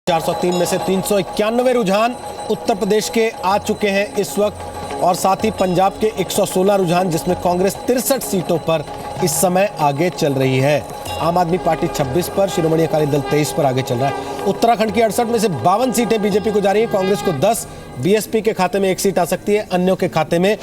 403 में से 391 रुझान उत्तर प्रदेश के आ चुके हैं इस वक्त और साथ ही पंजाब के 116 रुझान जिसमें कांग्रेस 63 सीटों पर इस समय आगे चल रही है। आम आदमी पार्टी 26 पर, शिरोमणि अकाली दल 23 पर आगे चल रहा है। उत्तराखंड की 68 में से 52 सीटें बीजेपी को जा रही है, कांग्रेस को 10, बीएसपी के खाते में 1 सीट आ सकती है, अन्यों के खाते में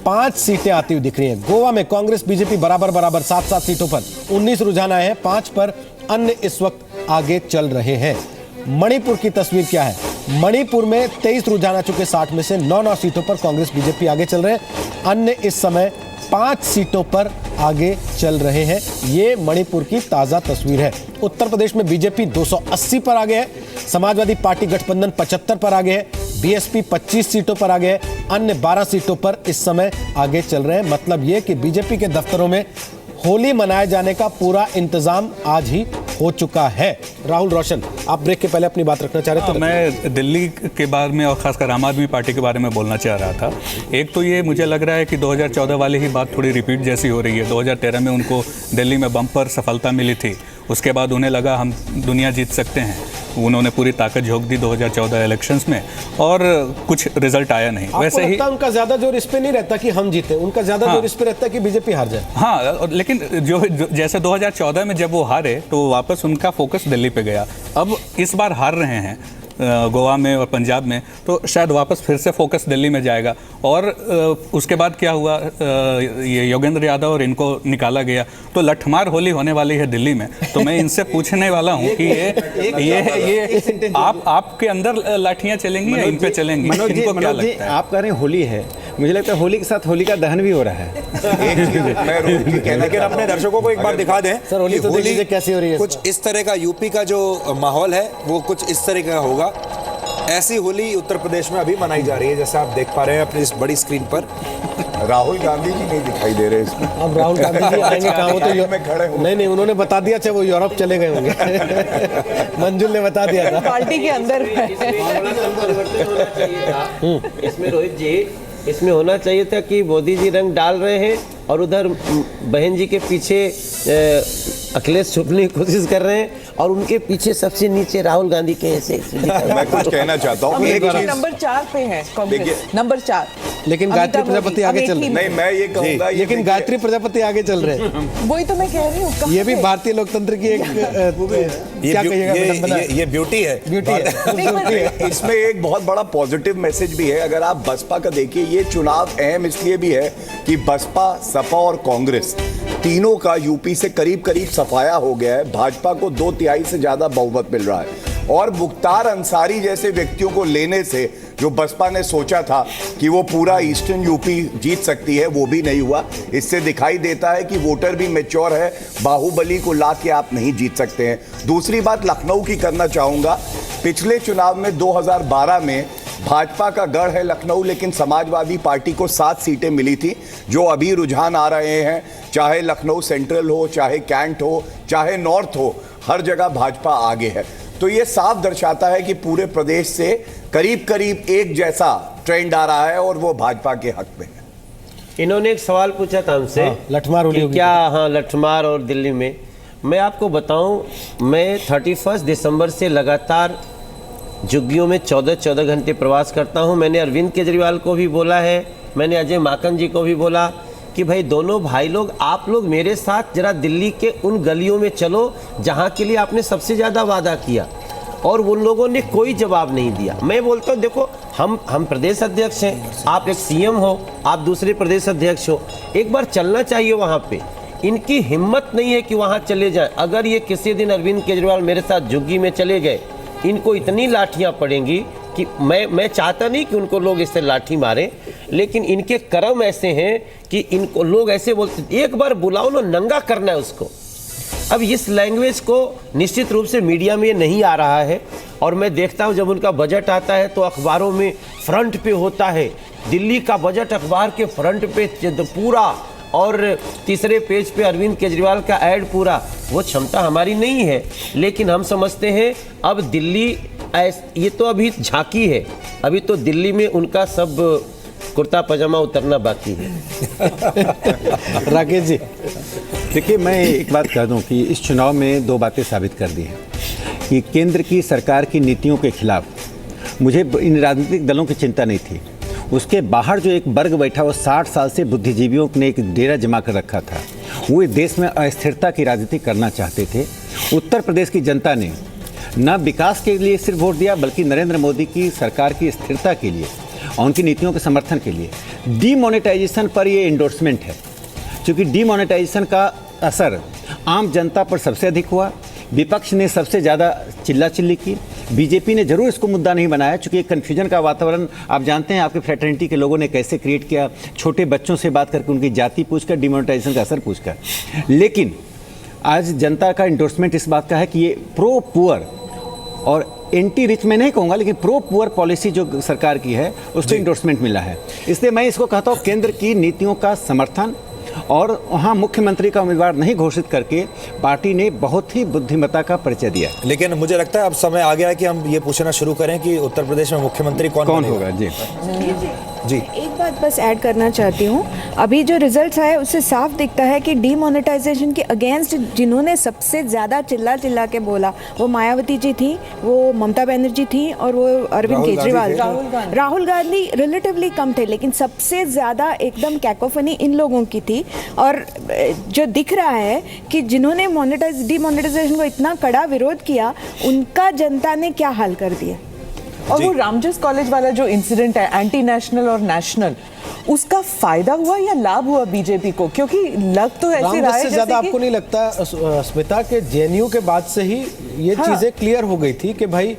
5 सीटें आती हुई दिख रही हैं। गोवा में कांग्रेस बीजेपी बराबर 7 सीटों पर 19 रुझान आए हैं, 5 पर अन्य इस वक्त आगे चल रहे हैं। मणिपुर की तस्वीर क्या है? मणिपुर में 23 रुझान आ चुके, 60 में से 9 सीटों पर कांग्रेस बीजेपी आगे चल रहे हैं, अन्य इस समय 5 सीटों पर आगे चल रहे हैं। ये मणिपुर की ताजा तस्वीर है। उत्तर प्रदेश में बीजेपी 280 पर आगे है, समाजवादी पार्टी गठबंधन 75 पर आगे है, बीएसपी 25 सीटों पर आगे है, अन्य 12 सीटों पर इस समय आगे चल रहे हैं। मतलब ये कि बीजेपी के दफ्तरों में होली मनाए जाने का पूरा इंतजाम आज ही हो चुका है। राहुल रोशन, आप ब्रेक के पहले अपनी बात रखना चाह रहे थे। मैं दिल्ली के बारे में और खासकर आम आदमी पार्टी के बारे में बोलना चाह रहा था। एक तो ये मुझे लग रहा है कि 2014 वाली ही बात थोड़ी रिपीट जैसी हो रही है। 2013 में उनको दिल्ली में बम्पर सफलता मिली थी, उसके बाद उन्हें लगा हम दुनिया जीत सकते हैं, उन्होंने पूरी ताकत झोंक दी 2014 इलेक्शंस में और कुछ रिजल्ट आया नहीं। वैसे ही उनका ज्यादा जोर इस पे नहीं रहता कि हम जीते, उनका ज्यादा जोर इस पे रहता है कि बीजेपी हार जाए। हाँ, लेकिन जो जैसे 2014 में जब वो हारे तो वापस उनका फोकस दिल्ली पे गया। अब इस बार हार रहे हैं गोवा में और पंजाब में, तो शायद वापस फिर से फोकस दिल्ली में जाएगा। और उसके बाद क्या हुआ, ये योगेंद्र यादव और इनको निकाला गया, तो लठमार होली होने वाली है दिल्ली में। तो मैं इनसे पूछने वाला हूँ कि ये आपके अंदर लाठियाँ चलेंगी या इन पे चलेंगी? इनको क्या लगता है? आप कह रहे हैं होली है, मुझे लगता है होली के साथ होली का दहन भी हो रहा है। लेकिन अपने दर्शकों को एक बार दिखा दें सर, होली तो देखिए कैसी हो रही है। कुछ इस तरह का यूपी का जो माहौल है वो कुछ इस तरह का होगा। ऐसी होली उत्तर प्रदेश में अभी मनाई जा रही है, जैसे आप देख पा रहे हैं अपनी इस बड़ी स्क्रीन पर। राहुल गांधी जी नहीं दिखाई दे रहे इसमें। अब राहुल गांधी जी आएंगे कहाँ? वो तो में खड़े होंगे। नहीं, उन्होंने बता दिया, चाहे वो यूरोप चले गए होंगे। मंजुल ने बता दिया था पार्टी के अंदर। इसमें रोहित जी, इसमें होना चाहिए था कि मोदी जी रंग डाल रहे हैं और उधर बहन जी के पीछे अखिलेश छुपने की कोशिश कर रहे हैं और उनके पीछे सबसे नीचे राहुल गांधी के ऐसे। मैं कुछ कहना चाहता हूँ। नंबर 4 पे है कांग्रेस, नंबर 4। लेकिन गायत्री प्रजापति आगे चल रहे हैं। नहीं, मैं ये कहूँगा, लेकिन गायत्री प्रजापति आगे चल रहे हैं। वही तो मैं कह रही हूँ। ये भी भारतीय लोकतंत्र की एक क्या कहिएगा, ये ब्यूटी है। इसमें एक बहुत बड़ा पॉजिटिव मैसेज भी है। अगर आप बसपा का देखिए, ये चुनाव अहम इसलिए भी है कि बसपा, सपा और कांग्रेस तीनों का यूपी से करीब सफाया हो गया है। भाजपा को 2/3 से ज्यादा बहुमत मिल रहा है और मुख्तार अंसारी जैसे व्यक्तियों को लेने से जो बसपा ने सोचा था कि वो पूरा ईस्टर्न यूपी जीत सकती है, वो भी नहीं हुआ। इससे दिखाई देता है कि वोटर भी मैच्योर है, बाहुबली को ला के आप नहीं जीत सकते हैं। दूसरी बात लखनऊ की करना चाहूंगा। पिछले चुनाव में 2012 में भाजपा का गढ़ है लखनऊ, लेकिन समाजवादी पार्टी को 7 सीटें मिली थी। जो अभी रुझान आ रहे हैं, चाहे लखनऊ सेंट्रल हो, चाहे कैंट हो, चाहे नॉर्थ हो, हर जगह भाजपा आगे है। तो ये साफ दर्शाता है कि पूरे प्रदेश से करीब एक जैसा ट्रेंड आ रहा है और वो भाजपा के हक में है। इन्होंने एक सवाल पूछा था हमसे, लठमार होली क्या? हाँ, लठमार और दिल्ली में। मैं आपको बताऊं, मैं 31 दिसंबर से लगातार झुग्गियों में 14 घंटे प्रवास करता हूं। मैंने अरविंद केजरीवाल को भी बोला है, मैंने अजय माकन जी को भी बोला कि भाई दोनों भाई लोग, आप लोग मेरे साथ जरा दिल्ली के उन गलियों में चलो जहां के लिए आपने सबसे ज़्यादा वादा किया, और उन लोगों ने कोई जवाब नहीं दिया। मैं बोलता हूँ देखो, हम प्रदेश अध्यक्ष हैं, आप एक सीएम हो, आप दूसरे प्रदेश अध्यक्ष हो, एक बार चलना चाहिए वहाँ पे। इनकी हिम्मत नहीं है कि वहाँ चले जाएं। अगर ये किसी दिन अरविंद केजरीवाल मेरे साथ झुग्गी में चले गए, इनको इतनी लाठियाँ पड़ेंगी कि मैं चाहता नहीं कि उनको लोग इससे लाठी मारें, लेकिन इनके कर्म ऐसे हैं कि इनको लोग ऐसे बोलते, एक बार बुलाओ ना, नंगा करना है उसको। अब इस लैंग्वेज को निश्चित रूप से मीडिया में नहीं आ रहा है, और मैं देखता हूं जब उनका बजट आता है तो अखबारों में फ्रंट पे होता है, दिल्ली का बजट अखबार के फ्रंट पे पूरा, और तीसरे पेज पे अरविंद केजरीवाल का ऐड पूरा। वो क्षमता हमारी नहीं है, लेकिन हम समझते हैं अब दिल्ली ये तो अभी झांकी है, अभी तो दिल्ली में उनका सब कुर्ता पजामा उतरना बाकी है। राकेश जी, देखिए, मैं एक बात कह दूं कि इस चुनाव में 2 बातें साबित कर दी हैं। कि केंद्र की सरकार की नीतियों के खिलाफ मुझे इन राजनीतिक दलों की चिंता नहीं थी। उसके बाहर जो एक वर्ग बैठा, वो 60 साल से बुद्धिजीवियों ने एक डेरा जमा कर रखा था। वो इस देश में अस्थिरता की राजनीति करना चाहते थे। उत्तर प्रदेश की जनता ने न विकास के लिए सिर्फ वोट दिया, बल्कि नरेंद्र मोदी की सरकार की स्थिरता के लिए और उनकी नीतियों के समर्थन के लिए। डीमोनेटाइजेशन पर ये इंडोर्समेंट है, क्योंकि डीमोनेटाइजेशन का असर आम जनता पर सबसे अधिक हुआ। विपक्ष ने सबसे ज़्यादा चिल्लाचिल्ली की। बीजेपी ने जरूर इसको मुद्दा नहीं बनाया, क्योंकि एक कन्फ्यूजन का वातावरण आप जानते हैं आपके फ्रेटर्निटी के लोगों ने कैसे क्रिएट किया, छोटे बच्चों से बात करके उनकी जाति पूछकर, डिमोनेटाइजेशन का असर पूछकर। लेकिन आज जनता का इंडोर्समेंट इस बात का है कि ये प्रो पुअर और एंटी रिच मैं नहीं कहूँगा, लेकिन प्रो पुअर पॉलिसी जो सरकार की है उसको इंडोर्समेंट मिला है। इसलिए मैं इसको कहता हूँ केंद्र की नीतियों का समर्थन, और वहाँ मुख्यमंत्री का उम्मीदवार नहीं घोषित करके पार्टी ने बहुत ही बुद्धिमत्ता का परिचय दिया। लेकिन मुझे लगता है अब समय आ गया है कि हम ये पूछना शुरू करें कि उत्तर प्रदेश में मुख्यमंत्री कौन होगा। जी जी, एक बात बस ऐड करना चाहती हूँ। अभी जो रिजल्ट्स आए उससे साफ दिखता है कि डीमोनेटाइजेशन के अगेंस्ट जिन्होंने सबसे ज़्यादा चिल्ला के बोला, वो मायावती जी थी, वो ममता बनर्जी थी, और वो अरविंद केजरीवाल, राहुल गांधी रिलेटिवली कम थे, लेकिन सबसे ज़्यादा एकदम कैकोफनी इन लोगों की थी। और जो दिख रहा है कि जिन्होंने डीमोनेटाइजेशन को इतना कड़ा विरोध किया, उनका जनता ने क्या हाल कर दिया। और वो रामजस कॉलेज वाला जो इंसिडेंट है, एंटी नेशनल और नेशनल, उसका फायदा हुआ या लाभ हुआ बीजेपी को? क्योंकि लग तो ऐसे रहा है से ज्यादा आपको नहीं लगता स्मिता के जेएनयू के बाद से ही ये चीजें क्लियर हो गई थी कि भाई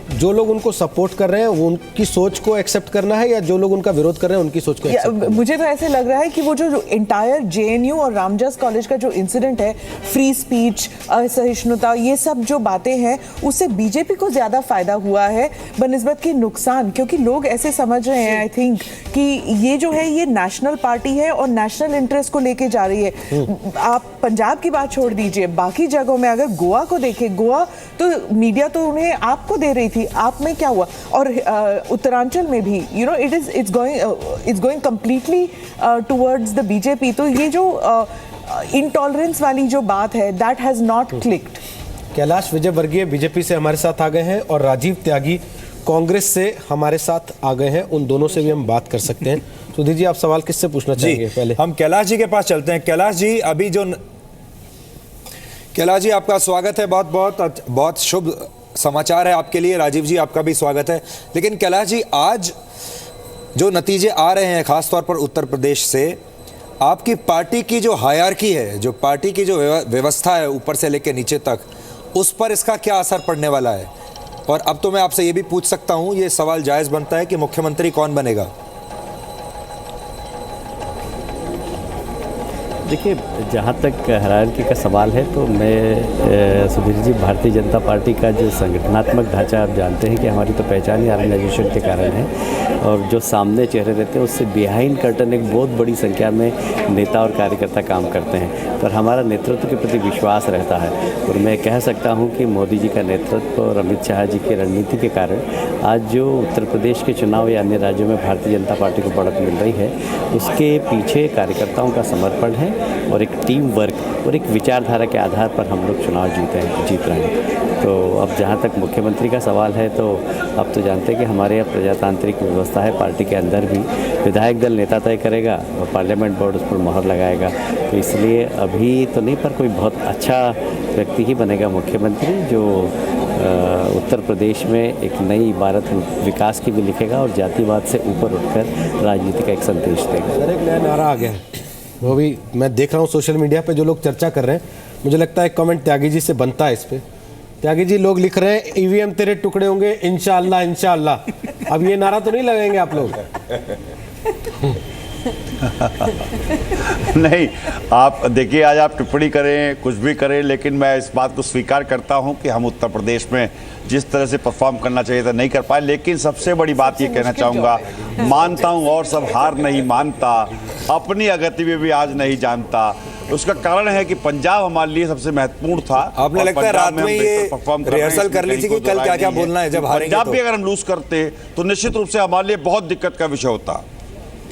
जो लोग उनको सपोर्ट कर रहे हैं वो उनकी सोच को एक्सेप्ट करना है, या जो लोग उनका विरोध कर रहे हैं उनकी सोच को एक्सेप्ट करना है? मुझे तो ऐसे लग रहा है कि वो जो इंटायर जेएनयू और रामजस कॉलेज का जो इंसिडेंट है, फ्री स्पीच, असहिष्णुता, ये सब जो बातें हैं, उससे बीजेपी को ज्यादा फायदा हुआ है बनिस्बत के नुकसान। क्योंकि लोग ऐसे समझ रहे हैं, आई थिंक, कि ये जो है ये नेशनल पार्टी है और नेशनल इंटरेस्ट को लेके जा रही है। आप पंजाब की बात छोड़ दीजिए, बाकी जगहों में अगर गोवा को देखें, गोवा तो मीडिया तो उन्हें आपको दे रही थी, आप में क्या हुआ? और उत्तरांचल में भी it's going completely towards the BJP. तो ये जो इंटॉलरेंस वाली जो बात है, that has not clicked. Kailash Vijayvargiya BJP से हमारे साथ आ गए हैं और राजीव त्यागी कांग्रेस से हमारे साथ आ गए हैं। उन दोनों से भी हम बात कर सकते हैं। सुधीर जी, आप सवाल किससे पूछना चाहेंगे? पहले हम कैलाश जी के पास चलते हैं। कैलाश जी आपका स्वागत है, बहुत शुभ समाचार है आपके लिए। राजीव जी आपका भी स्वागत है। लेकिन कैलाश जी, आज जो नतीजे आ रहे हैं खासतौर पर उत्तर प्रदेश से, आपकी पार्टी की जो हायरार्की है, जो पार्टी की जो व्यवस्था है ऊपर से लेकर नीचे तक, उस पर इसका क्या असर पड़ने वाला है? और अब तो मैं आपसे ये भी पूछ सकता हूँ, ये सवाल जायज़ बनता है कि मुख्यमंत्री कौन बनेगा? देखिए, जहाँ तक हायरार्की का सवाल है तो मैं सुधीर जी, भारतीय जनता पार्टी का जो संगठनात्मक ढांचा आप जानते हैं कि हमारी तो पहचान ही ऑर्गेनाइजेशन के कारण है, और जो सामने चेहरे रहते हैं उससे बिहाइंड कर्टन एक बहुत बड़ी संख्या में नेता और कार्यकर्ता काम करते हैं। पर हमारा नेतृत्व के प्रति विश्वास रहता है, और मैं कह सकता हूँ कि मोदी जी का नेतृत्व और अमित शाह जी की रणनीति के कारण आज जो उत्तर प्रदेश के चुनाव या अन्य राज्यों में भारतीय जनता पार्टी को बढ़त मिल रही है, उसके पीछे कार्यकर्ताओं का समर्पण है और एक टीम वर्क और एक विचारधारा के आधार पर हम लोग चुनाव जीत रहे हैं। तो अब जहाँ तक मुख्यमंत्री का सवाल है, तो अब तो जानते हैं कि हमारे यहाँ प्रजातांत्रिक व्यवस्था है, पार्टी के अंदर भी विधायक दल नेता तय करेगा और पार्लियामेंट बोर्ड उस पर मोहर लगाएगा। तो इसलिए अभी तो नहीं, पर कोई बहुत अच्छा व्यक्ति ही बनेगा मुख्यमंत्री, जो उत्तर प्रदेश में एक नई इबारत विकास की भी लिखेगा और जातिवाद से ऊपर उठकर राजनीति का एक संदेश देगा। एक नया नारा आ गया है, वो भी मैं देख रहा हूँ सोशल मीडिया पे जो लोग चर्चा कर रहे हैं। मुझे लगता है एक कमेंट त्यागी जी से बनता है इस पे। त्यागी जी, लोग लिख रहे हैं ईवीएम तेरे टुकड़े होंगे इंशाअल्लाह इंशाअल्लाह। अब ये नारा तो नहीं लगाएंगे आप लोग? नहीं, आप देखिए, आज आप टिप्पणी करें, कुछ भी करें, लेकिन मैं इस बात को स्वीकार करता हूं कि हम उत्तर प्रदेश में जिस तरह से परफॉर्म करना चाहिए था नहीं कर पाए। लेकिन सबसे बड़ी बात ये कहना चाहूँगा, मानता हूँ और सब हार नहीं मानता, अपनी अगति में भी आज नहीं जानता। उसका कारण है कि पंजाब हमारे लिए सबसे महत्वपूर्ण था। आपने लगता है रात में ये रिहर्सल कर ली थी कि कल क्या क्या बोलना है जब हारेंगे? पंजाब भी अगर हम लूज करते तो निश्चित रूप से हमारे लिए बहुत दिक्कत का विषय होता।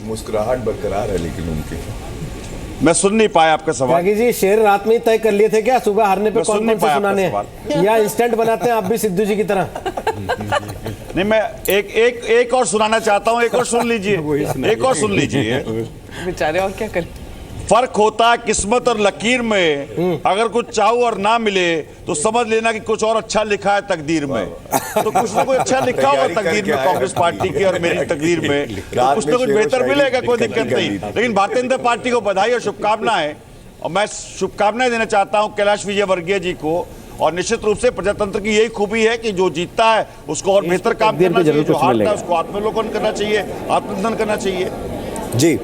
मुस्कुराहट बरकरार है लेकिन उनकी मैं सुन नहीं पाया आपका सवाल। त्यागी जी, शेर रात में ही तय कर लिए थे क्या सुबह हारने पे मैं सुन कौन नहीं कौन से पाया सुनाने आपका हैं, या इंस्टेंट बनाते हैं आप भी सिद्धू जी की तरह? नहीं, मैं एक और सुनाना चाहता हूँ, एक और सुन लीजिए, एक और सुन लीजिए। बेचारे और क्या करें। फर्क होता है किस्मत और लकीर में, अगर कुछ चाहो और ना मिले तो समझ लेना कि कुछ और अच्छा लिखा है तकदीर में। तो कुछ ना कुछ अच्छा लिखा होगा तकदीर में, कांग्रेस पार्टी की और मेरी तकदीर में, तो कुछ ना कुछ बेहतर मिलेगा, कोई दिक्कत नहीं। लेकिन भारतीय जनता पार्टी को बधाई और शुभकामनाएं, और मैं शुभकामनाएं देना चाहता हूं कैलाश विजयवर्गीय जी को। और निश्चित रूप से प्रजातंत्र की यही खूबी है कि जो जीतता है उसको और बेहतर काम करना चाहिए, जो हारता है उसको आत्मावलोकन करना चाहिए, आत्मचिंतन करना चाहिए। जी,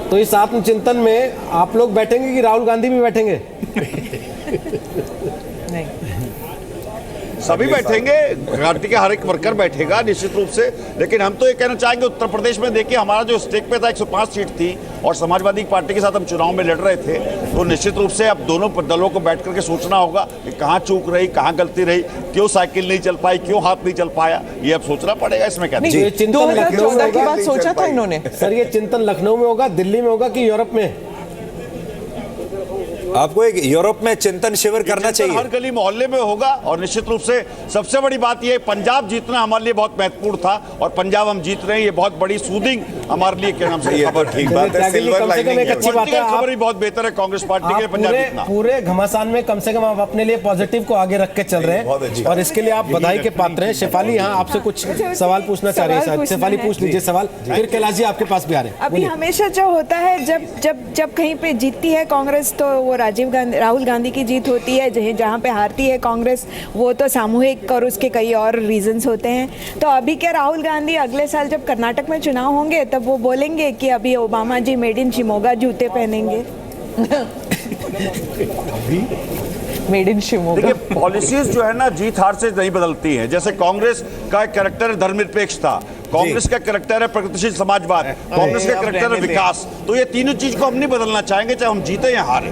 तो इस आत्मचिंतन में आप लोग बैठेंगे कि राहुल गांधी भी बैठेंगे? नहीं, सभी बैठेंगे, पार्टी के हर एक वर्कर बैठेगा निश्चित रूप से। लेकिन हम तो ये कहना चाहेंगे, उत्तर प्रदेश में देखिए हमारा जो स्टेक पे था 105 सीट थी, और समाजवादी पार्टी के साथ हम चुनाव में लड़ रहे थे, तो निश्चित रूप से अब दोनों दलों को बैठ करके सोचना होगा कि कहाँ चूक रही, कहाँ गलती रही, क्यों साइकिल नहीं चल पाई, क्यों हाथ नहीं चल पाया, ये अब सोचना पड़ेगा। इसमें क्या ये चिंतन लखनऊ में 2014 की होगा? बात सोचा था इन्होंने। सर, ये चिंतन लखनऊ में होगा, दिल्ली में होगा कि यूरोप में? आपको एक यूरोप में चिंतन शिविर करना चाहिए। हर गली मोहल्ले में होगा। और निश्चित रूप से सबसे बड़ी बात यह, पंजाब जीतना हमारे लिए बहुत महत्वपूर्ण था, और पंजाब हम जीत रहे हैं, ये बहुत बड़ी सूदिंग हमारे लिए क्या नाम से ये खबर ठीक थी। बात है, सिल्वर कम से कम एक लाइनिंग अच्छी बात है, खबर भी बहुत बेहतर है कांग्रेस पार्टी के लिए, आप पंजाब जीतना। पूरे घमासान में कम से कम आप अपने लिए पॉजिटिव को आगे रख के चल रहे बहुत हैं, अच्छी और इसके लिए आप बधाई के पात्र हैं। शेफाली यहाँ आपसे कुछ सवाल पूछना चाह रही है, शायद शेफाली पूछ लीजिए सवाल, फिर कैलाश जी आपके पास भी आ रहे हैं। अभी हमेशा जो होता है, जब कहीं पे जीतती है कांग्रेस तो वो राहुल गांधी की जीत होती है, जहाँ पे हारती है कांग्रेस वो तो सामूहिक और उसके कई और रीजंस होते हैं। तो अभी क्या राहुल गांधी अगले साल जब कर्नाटक में चुनाव होंगे तब वो बोलेंगे कि अभी Obama ji made in Shimoga जूते पहनेंगे? Made in Shimoga. देखिए, पॉलिसीज जो है ना जीत हार से नहीं बदलती हैं। जैसे कांग्रेस का कैरेक्टर धर्मनिरपेक्ष था, कांग्रेस का कैरेक्टर है प्रगतिशील समाजवाद, कांग्रेस का कैरेक्टर है विकास। तो ये तीनों चीज को हम नहीं बदलना चाहेंगे, चाहे हम जीते या हारे।